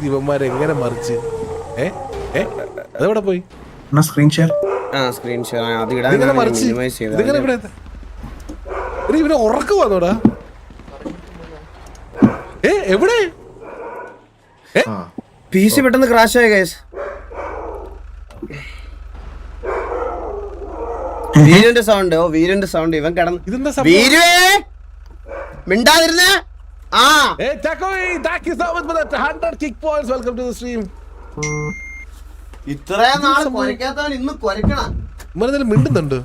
ഇവന്മാരെ എങ്ങനെ മറിച്ച് അതെവിടെ പോയി സ്ക്രീൻ ഷെയർ ഇതെങ്ങനെ മറിച്ച് ഇതെങ്ങനെ ഇവിടെ ഇവനെ ഉറക്കം വന്നോടാ എവിടെ PC പെട്ടെന്ന് ക്രാഷ് ആയി ഗൈസ്. വീരന്റെ സൗണ്ട് ഇവൻ കിടന്നു. ഇതെന്താ മിണ്ടാതിരുന്ന ഇത്രയും നാൾ കൊരക്കാത്തവൻ ഇന്ന് കൊരക്കണം. മിണ്ടുന്നുണ്ട്.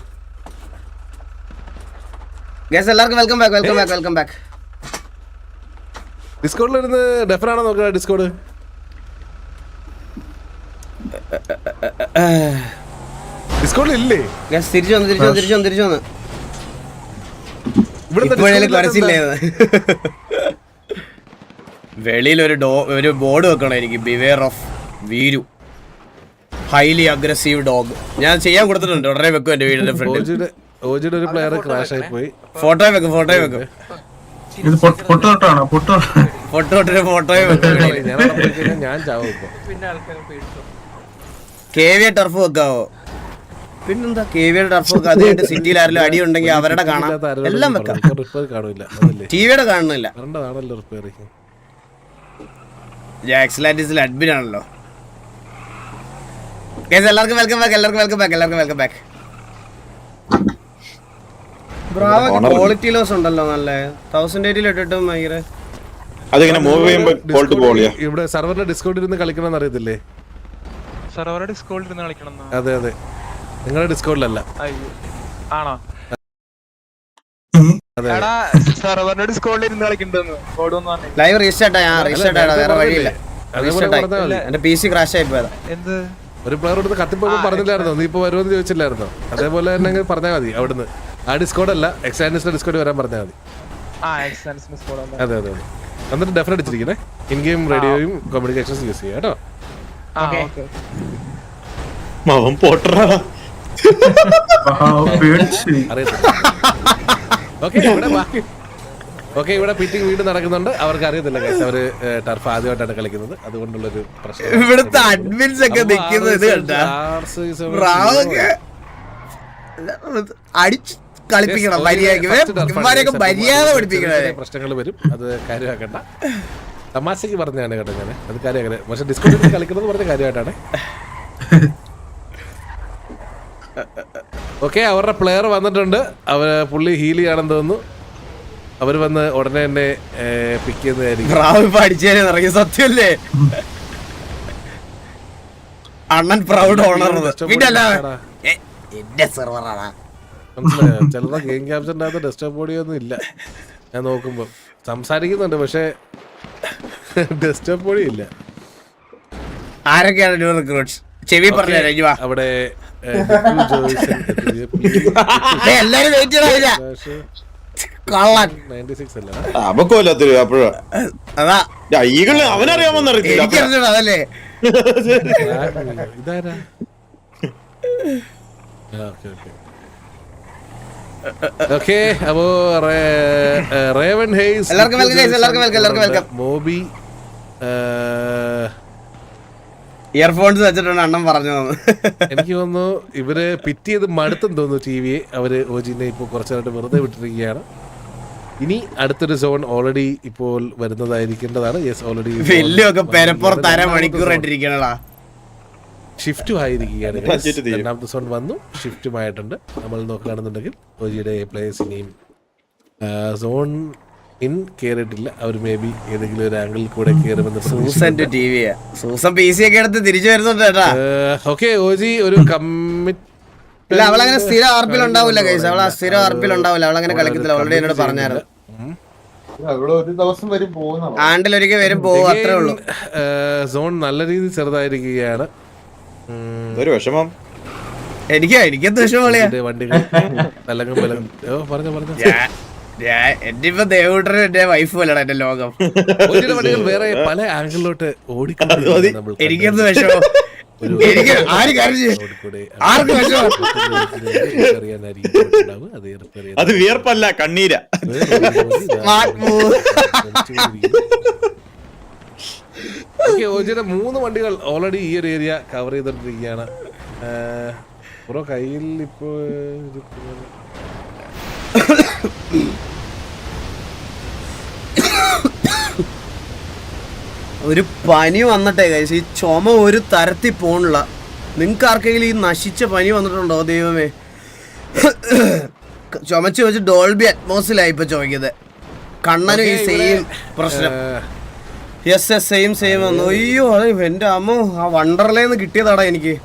ഗൈസ് എല്ലാവർക്കും വെൽക്കം ബാക്ക്. ഡിസ്കോഡിൽ ഇരുന്ന് ഡെഫറാണോ നോക്കുക? ഡിസ്കോഡ് ഡിസ്കോഡിലില്ലേ? ഗൈസ് തിരിച്ചു വന്ന് വെളിയിൽ ഒരു ബോർഡ് വെക്കണം എനിക്ക്. Beware of Veeru, highly aggressive dog. ഞാൻ ചെയ്യാൻ കൊടുത്തിട്ടുണ്ട്, ഉടനെ വെക്കും എന്റെ വീടിന്റെ ഫ്രണ്ടിൽ. ഒരു പ്ലെയർ ക്രാഷ് ആയി പോയി. ഫോട്ടോ വെക്കും. ഞാൻ ചാവും. KVA ടർഫ് വെക്കാവോ? പിന്നെന്താ KVA ടർഫ് വെക്കാം. അത് സിറ്റിയിൽ ആരെങ്കിലും അടി ഉണ്ടെങ്കിൽ അവരുടെ കാണാം, എല്ലാം വെക്കാം. ടിവിയുടെ കാണുന്നില്ല. ജാക്സ്ലാൻഡിസിൽ അഡ്മിൻ ആണല്ലോ. എല്ലാവർക്കും വെൽക്കം ബാക്ക്. ക്വാളിറ്റി ലോസ് ഉണ്ടല്ലോ നല്ല 1080 ഇട്ടിട്ടും ഭയങ്കര. ഇവിടെ സർവറിന്റെ ഡിസ്കോഡിൽ ഇരുന്ന് കളിക്കണം അറിയത്തില്ലേ? സർവറുടെ ഡിസ്കോഡിൽ ഇരുന്ന് കളിക്കണം. അതെ നിങ്ങളുടെ ഡിസ്കോഡിലല്ല. ആണോ? സർവറിന്റെ ഡിസ്കോഡിൽ ഇരുന്ന് കളിക്കണ്ടെന്ന് ലൈവ് റീസ്റ്റാർട്ട് വേറെ വഴിയില്ല. എന്റെ PC ക്രാഷ് ആയി പോയതാ. എന്ത് ഒരു പ്ലെയർ എടുത്ത് കത്തിപ്പോയി പറഞ്ഞില്ലായിരുന്നോ? നീ ഇപ്പൊ വരുമെന്ന് ചോദിച്ചില്ലായിരുന്നോ? അതേപോലെ തന്നെ പറഞ്ഞാൽ മതി. അവിടുന്ന് ആ ഡിസ്കോഡ് അല്ല, എക്സാൻഡിന്റെ ഡിസ്കോഡ് വരാൻ പറഞ്ഞാൽ മതി. അതെ എന്നിട്ട് ഡെഫിനറ്റ് അടിച്ചിരിക്കണേ. ഇൻ ഗെയിം റേഡിയോയും കമ്മ്യൂണിക്കേഷൻസ് യൂസ് ചെയ്യാം കേട്ടോ. ഓക്കെ ഇവിടെ പിറ്റിംഗ് വീട് നടക്കുന്നുണ്ട്. അവർക്ക് അറിയത്തില്ല ഗൈസ്, അവര് ടർഫ് ആദ്യമായിട്ടാണ് കളിക്കുന്നത്, അതുകൊണ്ടുള്ളൊരു പ്രശ്നം. ഇവിടുത്തെ അഡ്മിൻസ് ഒക്കെ പ്രശ്നങ്ങൾ വരും. അത് കാര്യമാക്കണ്ട, തമാശക്ക് പറഞ്ഞാണ് കേട്ടോ ഞാൻ. അത് കാര്യമാക്കണേ. പക്ഷെ ഡിസ്കോഡിൽ കളിക്കുന്നത് പറഞ്ഞ കാര്യമായിട്ടാണ്. ഓക്കെ അവരുടെ പ്ലെയർ വന്നിട്ടുണ്ട്. പുള്ളി ഹീൽ ചെയ്യാണെന്ന് തോന്നുന്നു. അവര് വന്ന് ഉടനെ തന്നെ പിക്ക് ചെയ്യുന്നതായിരിക്കും. സത്യല്ലേ അണ്ണൻ പ്രൗഡ് ഓണർ. മനസ്സിലായോ? ചിലത് ഗെയിം ക്യാപ്ചറിന്റെ അകത്ത് ഡെസ്ക്ടോപ്പ് ബോഡി ഒന്നും ഇല്ല. ഞാൻ നോക്കുമ്പോ സംസാരിക്കുന്നുണ്ട്, പക്ഷെ ഡെസ്ക്ടോപ്പ് ബോഡി ഇല്ല. ആരൊക്കെയാണ് ചെവി പറഞ്ഞു അവിടെ എല്ലാരും വെയിറ്റ് ചെയ്ത അവനറിയാമോന്നറിയത്തില്ല. ഇതാരാ? ഓക്കെ അപ്പോ റേവൻ ഹെയ്സ്, മോബി ഇയർഫോൺസ് വെച്ചിട്ടാണ് അണ്ണൻ പറഞ്ഞു. എനിക്ക് തോന്നുന്നു ഇവര് പിറ്റ് ചെയ്ത് മടുത്തെന്ന് തോന്നുന്നു ടിവിയെ. അവര് ഓജിനെ ഇപ്പോൾ കുറച്ചായിട്ട് വെറുതെ വിട്ടിരിക്കുകയാണ്. ഇനി അടുത്തൊരു സോൺ ഓൾറെഡി ഇപ്പോൾ വരുന്നതായിരിക്കേണ്ടതാണ്. യെസ്, ഓൾറെഡി ഷിഫ്റ്റും ആയിരിക്കുകയാണ്. രണ്ടാമത്തെ സോൺ വന്നു, ഷിഫ്റ്റുമായിട്ടുണ്ട്. നമ്മൾ നോക്കുകയാണെന്നുണ്ടെങ്കിൽ ഓജിയുടെ പ്ലേയേഴ്സിനെയും സോൺ ഇൻ കേറിയിട്ടില്ല. അവർ മേ ബി ഏതെങ്കിലും ഒരു ആംഗിളിൽ കൂടെ കയറുമെന്ന്. ഓക്കെ ഓജി ഒരു ഇല്ല, അവളങ്ങനെ സ്ഥിരം ആർപ്പിൽ ഉണ്ടാവില്ല ഗൈസ്. അവളെ സ്ഥിരം ആർപ്പിൽ ഉണ്ടാവില്ല. അവളങ്ങനെ കളിക്കത്തില്ല. ഓൾറെഡി എന്നോട് പറഞ്ഞായിരുന്നു. ആണ്ടിലൊരിക്കൽ വരും പോകും, അത്രേ ഉള്ളൂ. സോൺ നല്ല രീതിയിൽ ചെറുതായിരിക്കുകയാണ്. ഒരു വിഷമം എനിക്കെന്ത് വിഷമം? വണ്ടികൾ പറഞ്ഞു എന്റെ ഇപ്പൊ ദേവൂട്ടനും എന്റെ വൈഫും അല്ലടാ എന്റെ ലോകം. വണ്ടികൾ വേറെ പല ആംഗിളിലോട്ട് ഓടിക്കൊണ്ട് എനിക്കെന്ത് വിഷമം? എനിക്ക് ആര് കരഞ്ഞ് ആർക്ക് വിഷമം? അത് വിയർപ്പല്ല, കണ്ണീര. ഓജിയുടെ 3 വണ്ടികൾ ഓൾറെഡി ഈ ഒരു ഏരിയ കവർ ചെയ്തോണ്ടിരിക്കുകയാണ്. ബ്രോ കയ്യിൽ ഇപ്പോ ഒരു പനി വന്നിട്ടേ guys, ഈ ചുമ ഒരു തരത്തിൽ പോണില്ല. നിങ്ങൾക്ക് ആർക്കെങ്കിലും ഈ നശിച്ച പനി വന്നിട്ടുണ്ടോ? ദൈവമേ, ചുമച്ച് വെച്ച് ഡോൾബി അറ്റ്മോസിലായി ഇപ്പൊ ചോദിക്കുന്നത്. കണ്ണനും ഈ സെയിം പ്രശ്നം. യെസ് സെയിം വന്നു. അയ്യോ അതെ എന്റെ അമ്മ, ആ വണ്ടർലേന്ന് കിട്ടിയതാടാ എനിക്ക്.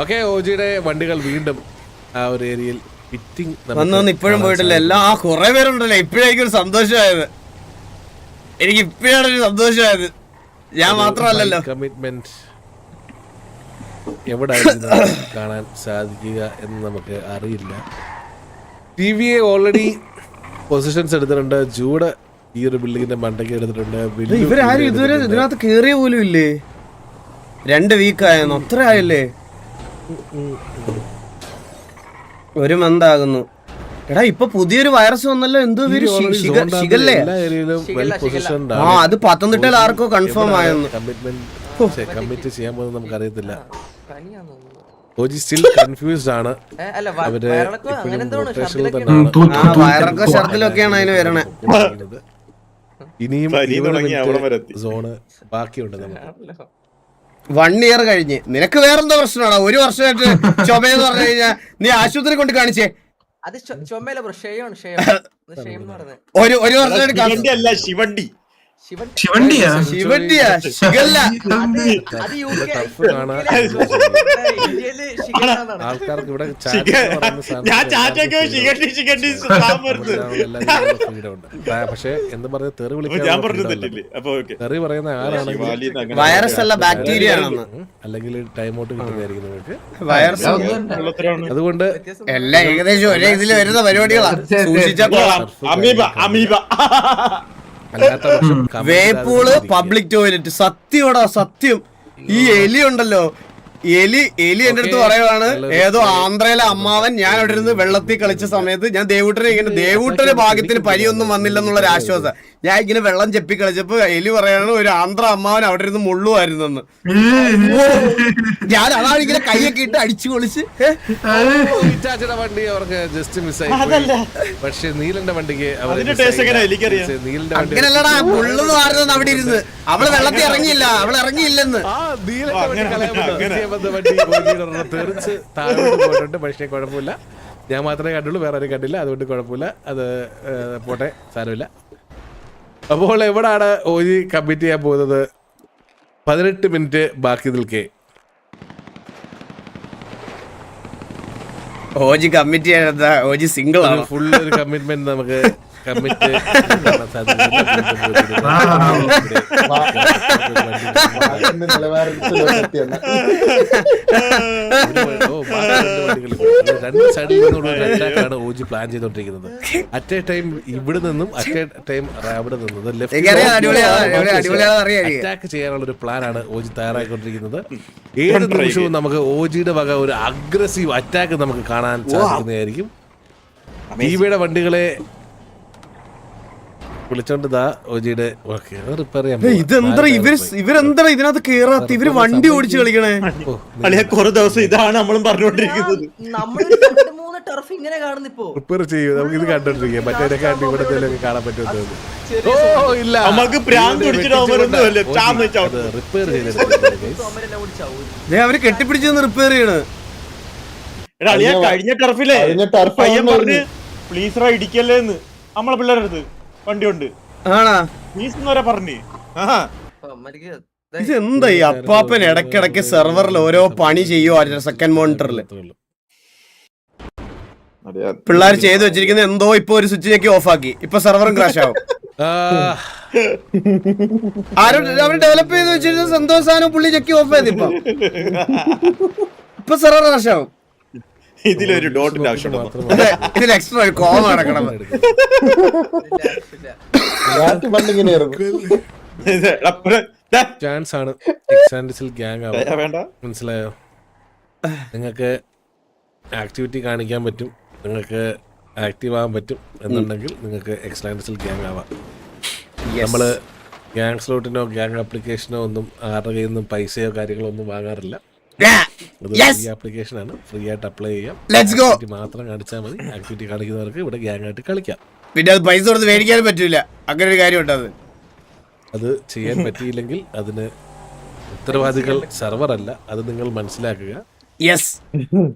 ഓക്കെ, ഓജിയുടെ വണ്ടികൾ വീണ്ടും ആ ഒരു ഏരിയയിൽ ഫിറ്റിംഗ് വന്നു. ഇപ്പോഴും പോയിട്ടില്ല. എല്ലാം ആ കുറെ പേരുണ്ടല്ലോ. ഇപ്പോഴേക്കും ഒരു സന്തോഷമായത്. എനിക്ക് ഇപ്പോഴാണ് ഒരു സന്തോഷമായത്. ഞാൻ മാത്രമല്ലല്ലോ. കമ്മിറ്റ്മെന്റ് എവിടെ കാണാൻ സാധിക്കുക എന്ന് നമുക്ക് അറിയില്ല. ടിവിയെ ഓൾറെഡി പൊസിഷൻസ് എടുത്തിട്ടുണ്ട്. ജൂഡ് ഈ ഒരു ബിൽഡിങ്ങിന്റെ മണ്ടയ്ക്ക് എടുത്തിട്ടുണ്ട്. ഇവരാരും ഇതുവരെ ഇതിനകത്ത് കേറിയ പോലും ഇല്ലേ? 2 വീക്കായെന്നോ? അത്ര ആയല്ലേ? ഒരു മന്താകുന്നു. എടാ ഇപ്പൊ പുതിയൊരു വൈറസ് വന്നല്ലോ. എന്തോ പേര്? ഷിഗല്ലേ? ആ, അത് പത്തനംതിട്ടയിൽ ആർക്കോ കൺഫേം ആയെന്ന്. കമ്മിറ്റ് ചെയ്യാൻ പോകുന്നത് നമുക്ക് അറിയത്തില്ല. ഓജി സ്റ്റിൽ കൺഫ്യൂസ്ഡ് ആണ്. അവര് വയറൊക്കെ ഷർട്ടിലൊക്കെയാണ് അതിന് വരണേ. ഇനിയും സോണ് ബാക്കിയുണ്ട് നമുക്ക്. 1 ഇയർ കഴിഞ്ഞ് നിനക്ക് വേറെന്താ പ്രശ്നമാണോ? 1 വർഷമായിട്ട് ചുമയെന്ന് പറഞ്ഞു കഴിഞ്ഞാ നീ ആശുപത്രി കൊണ്ട് കാണിച്ചേ. ഒരു വർഷമായിട്ട് ശിവണ്ടിയാ ശിഖല്ല. ആൾക്കാർക്ക് ഇവിടെ പക്ഷെ എന്ത് പറഞ്ഞ തെറി വിളിക്കാൻ തെറി പറയുന്ന ആരാണെങ്കിൽ വൈറസ് അല്ല ബാക്ടീരിയ ആണെന്ന്, അല്ലെങ്കിൽ ടൈം ഔട്ട് കിട്ടുന്നതായിരിക്കും നിങ്ങൾക്ക്. വൈറസ് അതുകൊണ്ട് എല്ലാം ഏകദേശം ഒരേ ഇതിൽ വരുന്ന പരിപാടികളാണ്. സൂക്ഷിച്ചാൽ വേപ്പൂള് പബ്ലിക് ടോയ്ലറ്റ്. സത്യോടാ സത്യം. ഈ എലി ഉണ്ടല്ലോ, എലി എന്റെ അടുത്ത് പറയുവാണ്, ഏതോ ആന്ധ്രയിലെ അമ്മാവൻ ഞാൻ അവിടെ ഇരുന്ന് വെള്ളത്തിൽ കളിച്ച സമയത്ത് ഞാൻ ദേവൂട്ടന്റെ ഭാഗ്യത്തിന് പനിയൊന്നും വന്നില്ലെന്നുള്ളൊരു ആശ്വാസം. ഞാൻ ഇങ്ങനെ വെള്ളം ചെപ്പി കളിച്ചപ്പോ എലി പറയാണ് ഒരു ആന്ധ്ര അമ്മാവൻ അവിടെ ഇരുന്ന് മുള്ളുമായിരുന്നെന്ന്. ഞാൻ അതാണ് ഇങ്ങനെ കൈയൊക്കെ ഇട്ട് അടിച്ചു പൊളിച്ച്. വണ്ടി അവർക്ക് ജസ്റ്റ് മിസ്സായി. പക്ഷെ നീലന്റെ വണ്ടിക്ക് അങ്ങനല്ലടാ, മുള്ളെന്ന് പറഞ്ഞത് അവിടെ ഇരുന്ന്. അവള് വെള്ളത്തിൽ ഇറങ്ങിയില്ല, അവള് ഇറങ്ങിയില്ലെന്ന്. തെറിച്ച് താഴോട്ട് പോയിട്ടുണ്ട്. പക്ഷേ കുഴപ്പമില്ല, ഞാൻ മാത്രമേ കണ്ടുള്ളൂ, വേറെ ആരും കണ്ടില്ല. അതുകൊണ്ട് കുഴപ്പമില്ല, അത് പോട്ടെ, സാരമില്ല. അപ്പോൾ എവിടാണ് ഓജി കമ്മിറ്റ് ചെയ്യാൻ പോകുന്നത്? 18 മിനിറ്റ് ബാക്കി നിൽക്കേ. ഓജി കമ്മിറ്റ് ചെയ്യാൻ ഓജി സിംഗിൾ ആണ്. ഫുൾ ഒരു കമ്മിറ്റ്മെന്റ് നമുക്ക് കമ്മിറ്റ് രണ്ട് സൈഡിൽ നിന്നുള്ള ഒരു അറ്റാക്കാണ് ഓജി പ്ലാൻ ചെയ്തോണ്ടിരിക്കുന്നത്. അറ്റ് എ ടൈം ഇവിടെ നിന്നും അറ്റ് എ ടൈം അവിടെ നിന്നും അറ്റാക്ക് ചെയ്യാനുള്ള ഒരു പ്ലാനാണ് ഓജി തയ്യാറായിക്കൊണ്ടിരിക്കുന്നത്. ഏത് നിമിഷവും നമുക്ക് ഓജിയുടെ വക ഒരു അഗ്രസീവ് അറ്റാക്ക് നമുക്ക് കാണാൻ സാധിക്കുന്നതായിരിക്കും. ടിവിയുടെ വണ്ടികളെ വിളിച്ചോണ്ട് ഓജിയുടെ റിപ്പയർ ചെയ്യാൻ. ഇതെന്താ ഇവരെന്താ ഇതിനകത്ത് കേറാത്ത? ഇവര് വണ്ടി ഓടിച്ച് കളിക്കണേ. കുറെ ദിവസം ഇതാണ് നമ്മളും പറഞ്ഞുകൊണ്ടിരിക്കുന്നത്. റിപ്പയർ ചെയ്യൂ, നമുക്ക് ഇത് കണ്ടോണ്ടിരിക്കാം. മറ്റേ കണ്ടി ഇവിടെ കാണാൻ പറ്റുമെന്ന്. നമുക്ക് റിപ്പയർ ചെയ്ത് അവര് കെട്ടിപ്പിടിച്ചെന്ന് റിപ്പയർ ചെയ്യണ്. കഴിഞ്ഞ ടർഫിലെ പയ്യൻ പറഞ്ഞ് പ്ലീസ് ഇടിക്കല്ലേന്ന് നമ്മളെ പിള്ളേരുടെ അടുത്ത് വണ്ടി ഉണ്ട് പറഞ്ഞു. ഇതെന്താ ഈ അപ്പാപ്പൻ ഇടക്കിടക്ക് സെർവറിൽ ഓരോ പണി ചെയ്യുവാ. സെക്കൻഡ് മോണിറ്ററിൽ പിള്ളേർ ചെയ്തു വെച്ചിരിക്കുന്നത് എന്തോ ഇപ്പൊ ഒരു സ്വിച്ച് ഞെക്കി ഓഫ് ആക്കി. ഇപ്പൊ സെർവറും ക്രാഷ് ആവും. അവര് ഡെവലപ്പ് ചെയ്ത് വെച്ചിരുന്ന സന്തോഷാനും പുള്ളി ഞെക്കി ഓഫ് ചെയ്ത് ഇപ്പൊ സെർവർ ക്രാഷ് ആവും. ഇതിലൊരു ഡോട്ടിന്റെ ആവശ്യമുണ്ടോ? ഇതിൽ എക്സ്ട്രാ ഒരു കോമ നടക്കണം. ചാൻസ് ആണ് എക്സാൻഡിസിൽ ഗ്യാങ് ആവാൻ. മനസ്സിലായോ? നിങ്ങൾക്ക് ആക്ടിവിറ്റി കാണിക്കാൻ പറ്റും, നിങ്ങൾക്ക് ആക്റ്റീവ് ആവാൻ പറ്റും എന്നുണ്ടെങ്കിൽ നിങ്ങൾക്ക് എക്സാൻഡിസിൽ ഗ്യാങ് ആവാം. നമ്മള് ഗ്യാങ് സ്ലോട്ടിനോ ഗ്യാങ് ആപ്ലിക്കേഷനോ ഒന്നും ആരുടെ കയ്യിൽ നിന്നും പൈസയോ കാര്യങ്ങളോ ഒന്നും വാങ്ങാറില്ല. അത് ഫ്രീ ആപ്ലിക്കേഷൻ ആണ്, ഫ്രീ ആയിട്ട് അപ്ലൈ ചെയ്യാം. ആക്ടിവിറ്റി മാത്രം കാണിച്ചാൽ മതി. ആക്ടിവിറ്റി കാണിക്കുന്നവർക്ക് ഇവിടെ ഗ്യാങ് ആയിട്ട് കളിക്കാം. പിന്നെ അത് പൈസ കൊടുത്ത് മേടിക്കാനും പറ്റൂല, അങ്ങനെ ഒരു കാര്യം ഉണ്ട്. അത് ചെയ്യാൻ പറ്റിയില്ലെങ്കിൽ അതിന് ഉത്തരവാദികൾ സെർവർ അല്ല, അത് നിങ്ങൾ മനസ്സിലാക്കുക.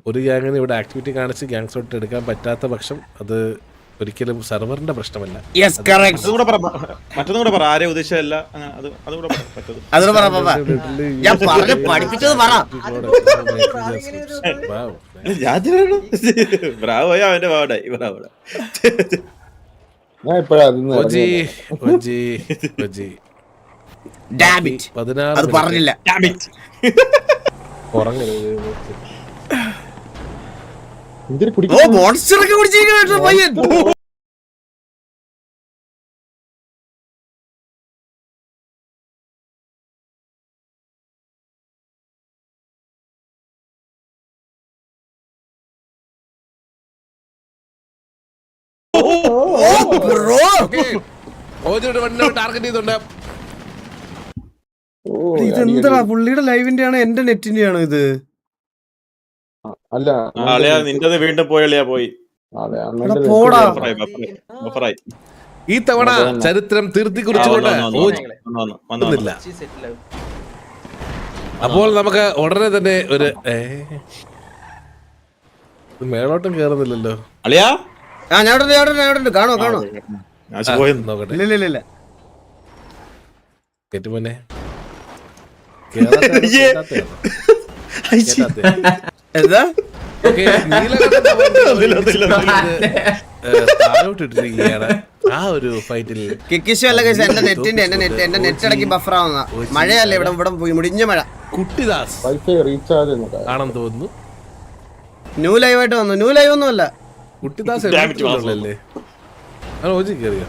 ഒരു ഗ്യാങ്ങിന് ഇവിടെ ആക്ടിവിറ്റി കാണിച്ച് ഗ്യാങ് സ്ലോട്ട് എടുക്കാൻ പറ്റാത്ത പക്ഷം അത് ഒരിക്കലും സെർവറിന്റെ പ്രശ്നമല്ല. മറ്റൊന്നും കൂടെ പറ, ആരെ ഉദ്ദേശമല്ല. ബ്രാവോയാ അവന്റെ പാടായി. പറഞ്ഞില്ല. മോൺസ്റ്ററൊക്കെ കുടിച്ചിരിക്കണ പയ്യൻ. ടാർഗറ്റ് ചെയ്തോണ്ട് ഇതെന്താ പുള്ളിയുടെ ലൈവിന്റെ ആണോ എന്റെ നെറ്റിന്റെ ആണോ ഇത്? അല്ല നിന്റെ വീണ്ടും പോയളിയാ പോയി. പോടാ. ഈ തവണ ചരിത്രം തിരുത്തി കുറിച്ചുകൊണ്ട് അപ്പോൾ നമുക്ക് ഉടനെ തന്നെ ഒരു മേളോട്ടം കേറുന്നില്ലല്ലോ. അളിയാ കാണോ നോക്കട്ടെ. ഇല്ല കേട്ടുമോനെ എന്താ താഴോട്ടിട്ടിരിക്കുകയാണ് ആ ഒരു ഫൈറ്റിൽ. എന്റെ നെറ്റ് ഇടയ്ക്ക് ബഫർ ആവുന്ന മഴയല്ലേ ഇവിടെ മുടിഞ്ഞ മഴ. കുട്ടിദാസ് ആണെന്ന് തോന്നുന്നു. ന്യൂ ലൈവ് ആയിട്ട് വന്നു. ന്യൂ ലൈവ് ഒന്നും അല്ല, കുട്ടിദാസ് അല്ലേ? ഓജി കയറിയോ?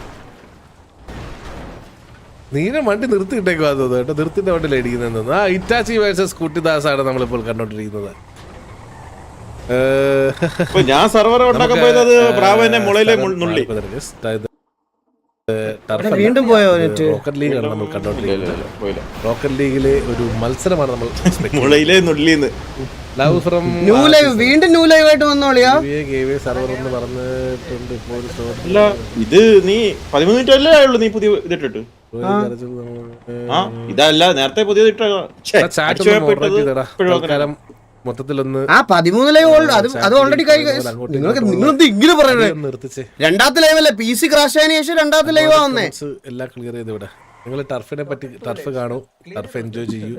നീനെ വണ്ടി നിർത്തിയിട്ടേക്കോ തോന്നുന്നു കേട്ടോ. നിർത്തിന്റെ വണ്ടിയിൽ ഇടിക്കുന്നതെന്ന്. ആ ഇറ്റാച്ചി വേഴ്സസ് കുട്ടിദാസ് ആണ് നമ്മളിപ്പോൾ കണ്ടോണ്ടിരിക്കുന്നത്. ഞാൻ സർവർ ഉണ്ടാക്കാൻ പോയത് ബ്രാവോനെ മുളയിലെ നുള്ളി. വീണ്ടും പോയോ? റോക്കറ്റ് ലീഗാണ് നമ്മൾ കണ്ടോണ്ടിരിക്കുന്നത്. റോക്കറ്റ് ലീഗിലെ ഒരു മത്സരമാണ് നമ്മൾ മുളയിലെ നുള്ളിന്ന്. ലവ് ഫ്രം ന്യൂ ലൈവ്, വീണ്ടും ന്യൂ ലൈവ് ആയിട്ട് വന്നോളിയാ. സർവർ എന്ന് പറഞ്ഞിട്ടുണ്ട്. അല്ല ഇത് നീ 13 മിനിറ്റ് അല്ലേ ആയുള്ളൂ നീ പുതിയ ഇതിട്ടിട്ട്? ഇതല്ല നേരത്തെ പുതിയത് ഇട്ട മൊത്തത്തിലൊന്ന് 13 ലൈവ് അത് ഓൾറെഡി നിങ്ങൾക്ക് ഇങ്ങനെ പറയണേ. രണ്ടാമത്തെ ലൈവ് അല്ലേ? PC ക്രാഷ് ആയതിനു ശേഷം രണ്ടാമത്തെ ലൈവ് ആവുന്നേ. എല്ലാം ക്ലിയർ ചെയ്ത് ഇവിടെ. നിങ്ങൾ ടർഫിനെ പറ്റി ടർഫ് കാണൂ, ടർഫ് എൻജോയ് ചെയ്യൂ,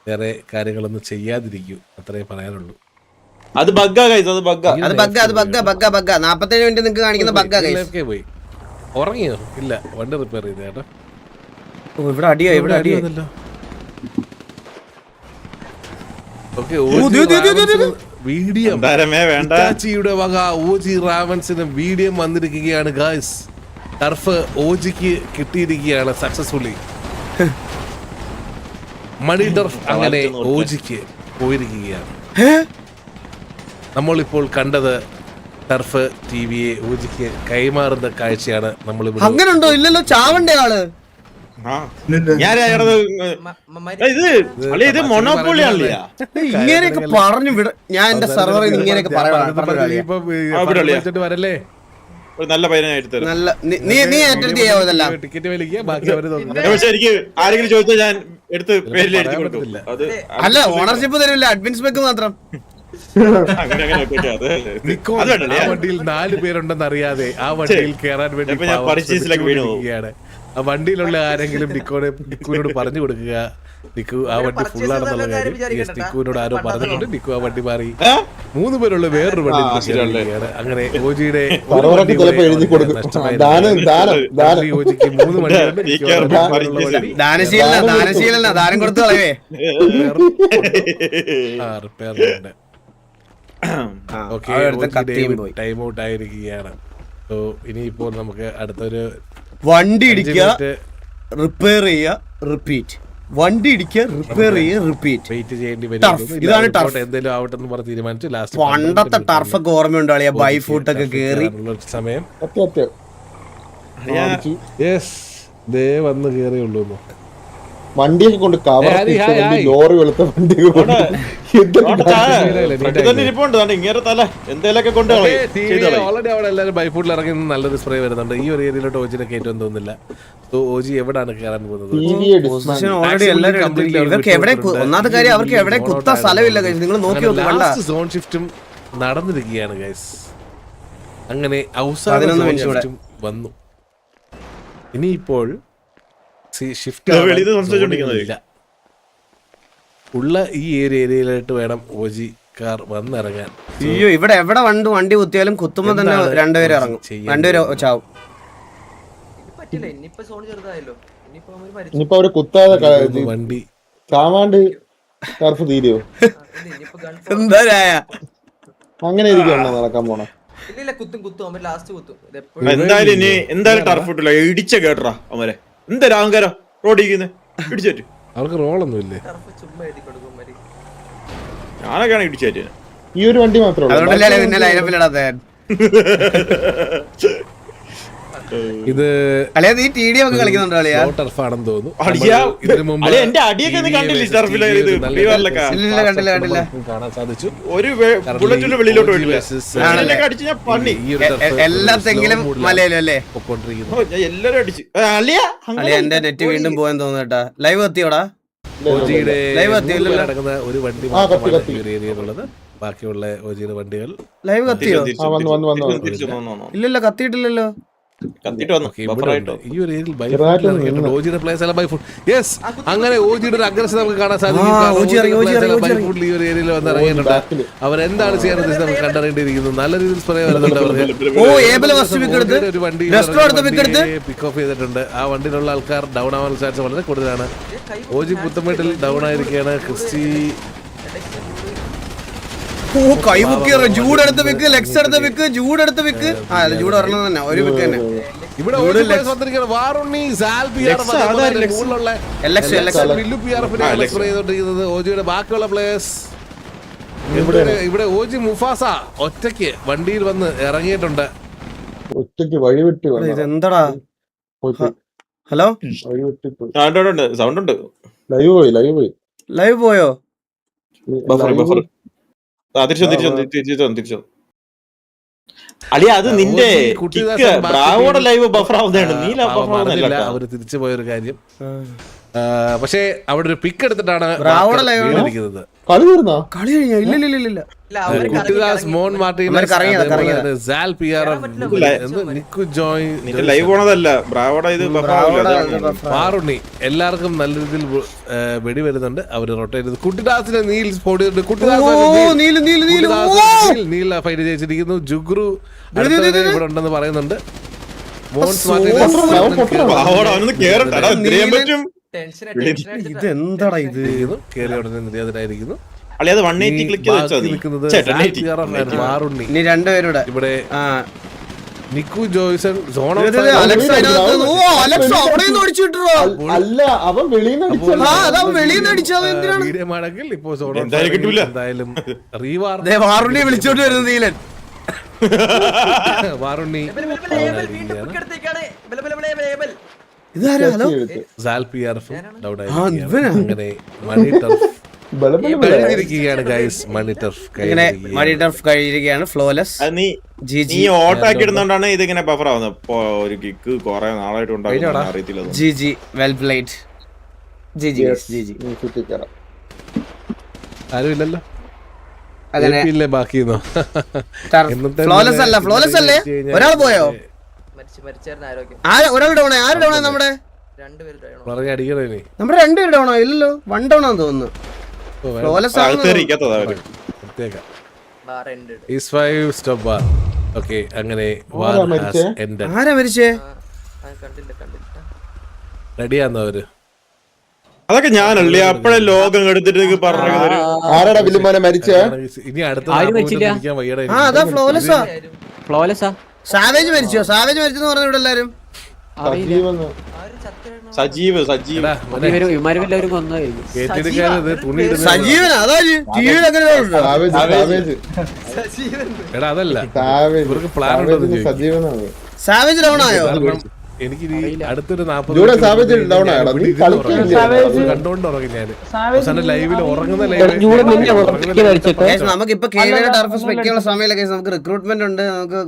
വേറെ കാര്യങ്ങളൊന്നും ചെയ്യാതിരിക്കൂ, അത്രേ പറയാനുള്ളൂ. അത് ബഗ്ഗാ ഗൈസ്, അത് ബഗ്ഗാ. 47 മിനിറ്റ് നിങ്ങൾക്ക് കാണിക്കുന്ന ബഗ്ഗാ ഗൈസ്. പോയി ഉറങ്ങിയോ? ഇല്ല, വണ്ടി റിപ്പയർ ചെയ്ത കേട്ടോ. ഇവിടെ അടിയായി, ഇവിടെ അടിയായല്ലോ. യുടെ വക ഓജി റാവൻസിന് വീഡിയം വന്നിരിക്കുകയാണ് ഗായ്സ്. ടർഫ് ഓജിക്ക് കിട്ടിയിരിക്കുകയാണ് സക്സസ്ഫുള്ളി. മണി ടർഫ് അങ്ങനെ ഓജിക്ക് പോയിരിക്കുകയാണ്. നമ്മളിപ്പോൾ കണ്ടത് ടർഫ് ടിവിയെ ഓജിക്ക് കൈമാറുന്ന കാഴ്ചയാണ് നമ്മളിവിടെ. അങ്ങനെ ഉണ്ടോ? ഇല്ലല്ലോ, ചാവണ്ടേ ആള്. ഇത് മൊണോപ്പൊളിയാണല്ലേ? ഇങ്ങനെയൊക്കെ പറഞ്ഞു വിട. ഞാൻ എന്റെ സർവറിൽ ഇങ്ങനെയൊക്കെ വരല്ലേ. നല്ല പയ്യനായിട്ട് നീ ഏറ്റെടുത്ത് ചെയ്യാവതല്ല. ടിക്കറ്റ് വലിക്കുക, ബാക്കി അവര് പക്ഷെ എനിക്ക് ആരെങ്കിലും ചോദിച്ചാൽ ഞാൻ എടുത്ത് പേരിൽ എഴുതി കൊടുക്കും. അല്ല, ഓണർഷിപ്പ് തരില്ല, അഡ്മിൻസ് ബെക്ക് മാത്രം. വണ്ടിയിൽ 4 പേരുണ്ടെന്ന് അറിയാതെ ആ വണ്ടിയിൽ കയറാൻ വേണ്ടി ആ വണ്ടിയിലുള്ള ആരെങ്കിലും നിക്കോനോട് പറഞ്ഞു കൊടുക്കുക. നിക്കു ആ വണ്ടി ഫുള്ളാണെന്നുള്ള കാര്യം നിക്കുവിനോട് ആരോ പറഞ്ഞിട്ടുണ്ട്. നിക്കു ആ വണ്ടി മാറി 3 പേരുള്ള വേറൊരു വണ്ടി. അങ്ങനെ ഓജിയുടെ ഓജിക്ക് 3 വണ്ടിയുണ്ട്. ദാനം കൊടുത്തു കളയേ. റിപ്പയറുണ്ട്. ടൈം ഔട്ട് ആയിരിക്കുകയാണ്. സോ ഇനിയിപ്പോൾ നമുക്ക് അടുത്തൊരു വണ്ടി ഇടിക്കുക, റിപ്പയർ ചെയ്യുക, റിപ്പീറ്റ്. വണ്ടി ഇടിക്കുക, റിപ്പയർ ചെയ്യുക, റിപ്പീറ്റ്. വെയിറ്റ് ചെയ്യേണ്ടി വരും. ഇതാണ് ടർഫ്. എന്തെങ്കിലും ആവട്ടെ എന്ന് പറഞ്ഞ് തീരുമാനിച്ചു. ലാസ്റ്റ് പണ്ടത്തെ ടർഫൊക്കെ ഓർമ്മയുണ്ടോ? ബൈ ഫൂട്ടൊക്കെ കേറി സമയം ദേ വന്ന് കേറിയുള്ളൂ. വണ്ടിയൊക്കെ കൊണ്ട് കവർ ലോറി വെളുത്ത വണ്ടിയൊക്കെ കൊണ്ട് ഇരിപ്പുണ്ട് ഇങ്ങനെ തല എന്തേലൊക്കെ കൊണ്ട് ഓൾറെഡി അവിടെ എല്ലാവരും ബൈഫൂട്ടിൽ ഇറങ്ങി നല്ലൊരു സ്പ്രേ വരുന്നുണ്ട്. ഈ ഒരു ഏരിയയിലോട്ട് ഓജിനെ കയറ്റം തോന്നുന്നില്ല. ഓജി എവിടാണ് കയറാൻ പോകുന്നത്? ഒന്നാമത്തെ കാര്യം അവർക്ക് എവിടെ കുത്താൻ സ്ഥലമില്ല. നിങ്ങൾ നോക്കി സോൺ ഷിഫ്റ്റും നടന്നിരിക്കുകയാണ് ഗൈസ്. അങ്ങനെ അവസാനം ഷിഫ്റ്റും വന്നു. ഇനിയിപ്പോൾ ഉള്ള ഈ ഏരിയയിലായിട്ട് വേണം ഓജി കാർ വന്നിറങ്ങാൻ. അയ്യോ ഇവിടെ എവിടെ വണ്ടി കുത്തിയാലും കുത്തുമ്പോ തന്നെ രണ്ടുപേരും ഇറങ്ങും, രണ്ടുപേരും ചാവും. ഇനിയിപ്പോ അവര് കുത്താതെ വണ്ടി ചാവാണ്ട് ടർഫ് തീരുവോ? എന്താ അങ്ങനെ ഇരിക്കണോ നടക്കാൻ പോണ? എന്തായാലും ടർഫ് ഇട്ടില്ല, ഇടിച്ച കേട്ടറാ അവരെ. എന്തായാലും അഹങ്കാരം റോഡിൽ ഇടിച്ചേറ്റ്. അവർക്ക് റോളൊന്നും ഇല്ലേ? ഞാനൊക്കെയാണ് ഇടിച്ചേറ്റ്. ഈ ഒരു വണ്ടി മാത്രമേ ഇത് ടർഫാണെന്ന് തോന്നുന്നു. കാണാൻ സാധിച്ചു. എല്ലാത്തെങ്കിലും മലയിലും അല്ലേ എല്ലാരും അടിച്ചു. എന്റെ നെറ്റ് വീണ്ടും പോയെന്ന് തോന്നുന്നു. ലൈവ് എത്തിയോടാ? നടക്കുന്ന ഒരു വണ്ടി ഏരിയയിലുള്ളത്. ബാക്കിയുള്ള ഓജിയുടെ വണ്ടികൾ ലൈവ് കത്തിയോ? ഇല്ലല്ലോ, കത്തിയിട്ടില്ലല്ലോ. അങ്ങനെ ഓജിയുടെ ഒരു അഗ്രഷൻ നമുക്ക് കാണാൻ സാധിക്കും. ഈ ഒരു ഏരിയയിൽ വന്ന് ഇറങ്ങിയിട്ടുണ്ട്. അവരെന്താണ് ചെയ്യാൻ ഉദ്ദേശിച്ചത് നമുക്ക് കണ്ടറിയേണ്ടിയിരിക്കുന്നു. നല്ല രീതിയിൽ സ്പ്രേ വരുന്നുണ്ട് അവർക്ക്. ഒരു വണ്ടി പിക്ക് ഓഫ് ചെയ്തിട്ടുണ്ട്. ആ വണ്ടിയിലുള്ള ആൾക്കാർ ഡൗൺ ആവാൻ ചാൻസ് വളരെ കൂടുതലാണ്. ഓജി പുത്തമ്പേട്ടിൽ ഡൗൺ ആയിരിക്കുകയാണ്. ക്രിസ്റ്റി ജൂടെടുത്ത് വെക്ക്, ലെക്സ് എടുത്ത് വെക്ക്, ജൂടെടുത്ത് വെക്ക്. ജൂഡ് പറഞ്ഞത് തന്നെ ഒരു വെക്ക് തന്നെ. ഇവിടെ ഓജിയുടെ ബാക്കിയുള്ള പ്ലേയേഴ്സ് ഇവിടെ ഓജി മുഫാസ ഒറ്റയ്ക്ക് വണ്ടിയിൽ വന്ന് ഇറങ്ങിയിട്ടുണ്ട്. ഒറ്റയ്ക്ക് വഴിവിട്ടി ഇതെന്താടാ? ഹലോ, സൗണ്ട് ഉണ്ട്. ലൈവ് പോയോ? തിരിച്ചു അളിയ അത് നിന്റെ ബ്രാവോടെ ലൈവ് ബഫർ ആവുന്നതാണ്. നീ അവര് തിരിച്ചു പോയൊരു കാര്യം. പക്ഷേ അവിടെ ഒരു പിക്ക് എടുത്തിട്ടാണ് ലൈവ് പോണതല്ല ബ്രാവോടെ ഇത് മാറുണ്ണി. എല്ലാവർക്കും നല്ല രീതിയിൽ വെടി വരുന്നുണ്ട്. അവര് റൊട്ടേറ്റ് ചെയ്ത് കുട്ടിദാസിനെ നീൽ സ്പോട്ട് ചെയ്തിട്ടുണ്ട്. കുട്ടിദാസ് നീൽ ഫൈറ്റ് ജയിച്ചിരിക്കുന്നു. ജുഗ്രു ഇവിടെ ഉണ്ടെന്ന് പറയുന്നുണ്ട്. ഇതെന്താടാ ഇത്? കേറിയ ഉടനെ നിര്യാതനായിരിക്കുന്നു. ഇനി രണ്ടുപേരുടെ ഇവിടെ നിക്കു ജോയ്സൺ അല്ല, അവൻ വീഡിയോമാണെങ്കിൽ ഇപ്പോ എന്തായാലും റീവാർ വിളിച്ചോണ്ട് വരുന്നത് നീലൻ. വാറുണ്ണി ഓട്ടാക്കിടുന്നോണ്ടാണ് ഇതിങ്ങനെ ബഫർ ആവുന്നത്. ഒരു കിക്ക് കൊറേ നാളായിട്ട് ആരുമില്ലല്ലോ. ഒരാൾ പോയോ? ഒരാൾ ഡൗൺ. ആര് ഡൗൺ? നമ്മുടെ നമ്മുടെ രണ്ടുപേര് ഡൗണോ? ഇല്ലല്ലോ, വൺ ഡൗൺ ആണെന്ന് തോന്നുന്നു. ആരാ മരിച്ചേ? റെഡിയാന്നോ അവര്? അതൊക്കെ ഞാനല്ലേ അപ്പഴേ ലോകം എടുത്തിട്ട് പറഞ്ഞു. ആരാടാ വില്ലുമാനെ മരിച്ചേ? ഇനി അടുത്ത സാവേജ് മരിച്ചോ? സാവേജ് മരിച്ചെന്ന് പറഞ്ഞു ഇവിടെ എല്ലാരും. സജീവ് സജീവൻ അതാ അതല്ല. ഇവർക്ക് പ്ലാൻ ഉണ്ടോ? സാവേജ് ഡൗൺ ആയോ? എനിക്ക് അടുത്തൊരു ജൂടെ സാവേജ് down ആയെടാ. നീ കളിക്കില്ലേ? കണ്ടോണ്ട് ഉറങ്ങും ഞാൻ അവസാനം ലൈവിൽ ഉറങ്ങുന്ന ലൈവ് നമുക്കിപ്പോ ടർഫ് സ്പെക്ട് ചെയ്യാനുള്ള സമയമില്ല. നമുക്ക് റിക്രൂട്ട്മെന്റ് ഉണ്ട്. നമുക്ക്